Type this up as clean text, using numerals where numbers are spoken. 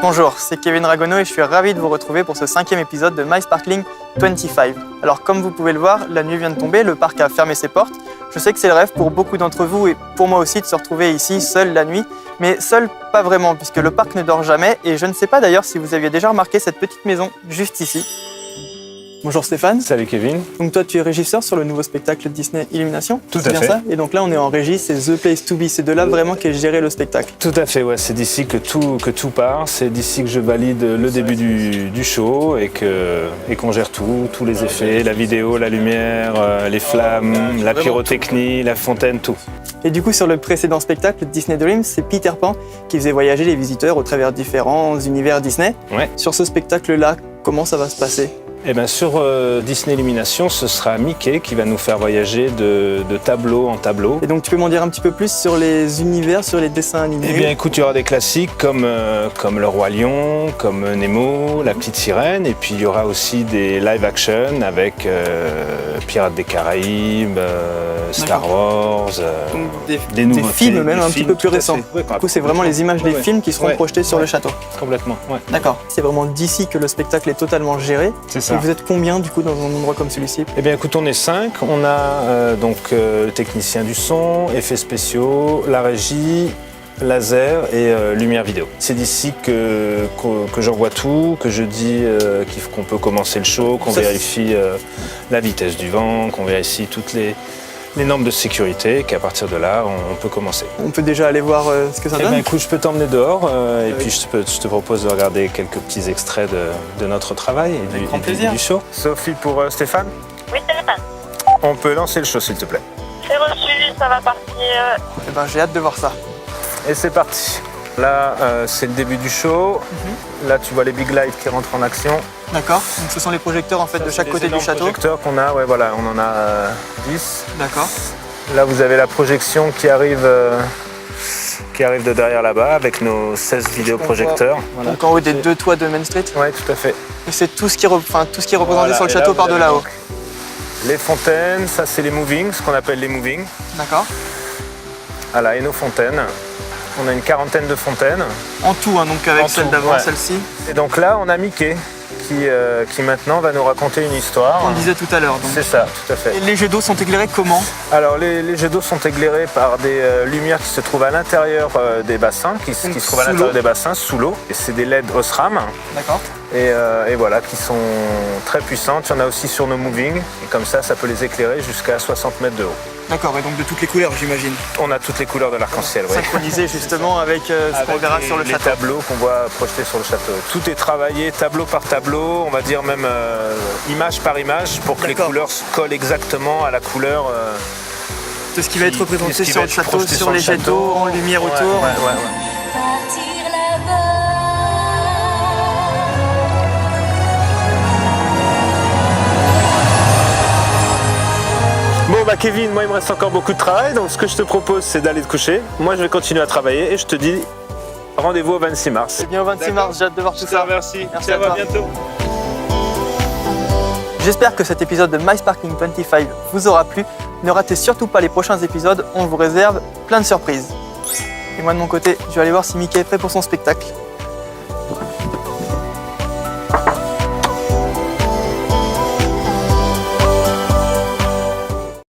Bonjour, c'est Kevin Ragonneau et je suis ravi de vous retrouver pour ce 5e épisode de My Sparkling 25. Alors comme vous pouvez le voir, la nuit vient de tomber, le parc a fermé ses portes. Je sais que c'est le rêve pour beaucoup d'entre vous et pour moi aussi de se retrouver ici seul la nuit. Mais seul, pas vraiment, puisque le parc ne dort jamais et je ne sais pas d'ailleurs si vous aviez déjà remarqué cette petite maison juste ici. Bonjour Stéphane. Salut Kevin. Donc toi tu es régisseur sur le nouveau spectacle Disney Illumination. Tout à fait. Ça et donc là on est en régie, c'est The Place to Be, c'est de là vraiment qu'est géré le spectacle. Tout à fait, ouais. C'est d'ici que tout part, c'est d'ici que je valide le début du show et qu'on gère tous les effets, la vidéo, la lumière, les flammes, la pyrotechnie, la fontaine, tout. Et du coup sur le précédent spectacle Disney Dreams, c'est Peter Pan qui faisait voyager les visiteurs au travers de différents univers Disney. Ouais. Sur ce spectacle-là, comment ça va se passer ? Eh bien, sur Disney Illumination, ce sera Mickey qui va nous faire voyager de tableau en tableau. Et donc tu peux m'en dire un petit peu plus sur les univers, sur les dessins animés ? Eh bien écoute, il y aura des classiques comme Le Roi Lion, comme Nemo, La Petite Sirène, et puis il y aura aussi des live action avec Pirates des Caraïbes, Star Wars, des films même un petit peu plus récents. Ouais, du coup c'est vraiment les images des films qui seront projetées sur le château. Complètement, ouais. D'accord. C'est vraiment d'ici que le spectacle est totalement géré. C'est ça. Et vous êtes combien du coup dans un endroit comme celui-ci ? Eh bien écoute, on est 5. On a le technicien du son, effets spéciaux, la régie, laser et lumière vidéo. C'est d'ici que j'envoie tout, que je dis qu'on peut commencer le show, qu'on vérifie la vitesse du vent, qu'on vérifie toutes les normes de sécurité, qu'à partir de là, on peut commencer. On peut déjà aller voir ce que ça donne ? Eh bien écoute, je peux t'emmener dehors et puis je te propose de regarder quelques petits extraits de notre travail et du show. Sophie pour Stéphane ? Oui, Stéphane. On peut lancer le show s'il te plaît. C'est reçu, ça va partir. Eh ben, j'ai hâte de voir ça. Et c'est parti. Là, c'est le début du show. Là, tu vois les big lights qui rentrent en action. D'accord. Donc ce sont les projecteurs en fait de chaque côté du château. Les projecteurs qu'on a, ouais, voilà, on en a 10. D'accord. Là, vous avez la projection qui arrive de derrière là-bas avec nos 16 vidéoprojecteurs. Voilà. Donc en haut des 2 toits de Main Street. Oui, tout à fait. Et c'est tout ce qui est représenté sur le château par de là-haut. Les fontaines, ça c'est les moving, ce qu'on appelle les moving. D'accord. Voilà, et nos fontaines. On a une quarantaine de fontaines. En tout, hein, donc avec celle d'avant, celle-ci. Et donc là, on a Mickey qui maintenant va nous raconter une histoire. On le disait tout à l'heure. C'est ça, tout à fait. Et les jets d'eau sont éclairés comment ? Alors les jets d'eau sont éclairés par des lumières qui se trouvent à l'intérieur des bassins, qui se trouvent à l'intérieur des bassins, sous l'eau. Et c'est des LED Osram. D'accord. Et voilà, qui sont très puissantes. Il y en a aussi sur nos moving. Et comme ça peut les éclairer jusqu'à 60 mètres de haut. D'accord, et donc de toutes les couleurs, j'imagine. On a toutes les couleurs de l'arc-en-ciel, oui. Synchronisé justement avec ce qu'on verra sur le château. Les tableaux qu'on voit projetés sur le château. Tout est travaillé tableau par tableau, on va dire même image par image, pour que les couleurs se collent exactement à la couleur. De ce qui va être représenté sur le château, sur les jets d'eau, en lumière autour. Ouais. Bon bah Kevin, moi il me reste encore beaucoup de travail, donc ce que je te propose c'est d'aller te coucher. Moi je vais continuer à travailler et je te dis rendez-vous au 26 mars. C'est bien au 26 mars, j'ai hâte de voir tout ça. Merci à toi. Bientôt. J'espère que cet épisode de My Sparkling 25 vous aura plu. Ne ratez surtout pas les prochains épisodes, on vous réserve plein de surprises. Et moi de mon côté, je vais aller voir si Mickey est prêt pour son spectacle.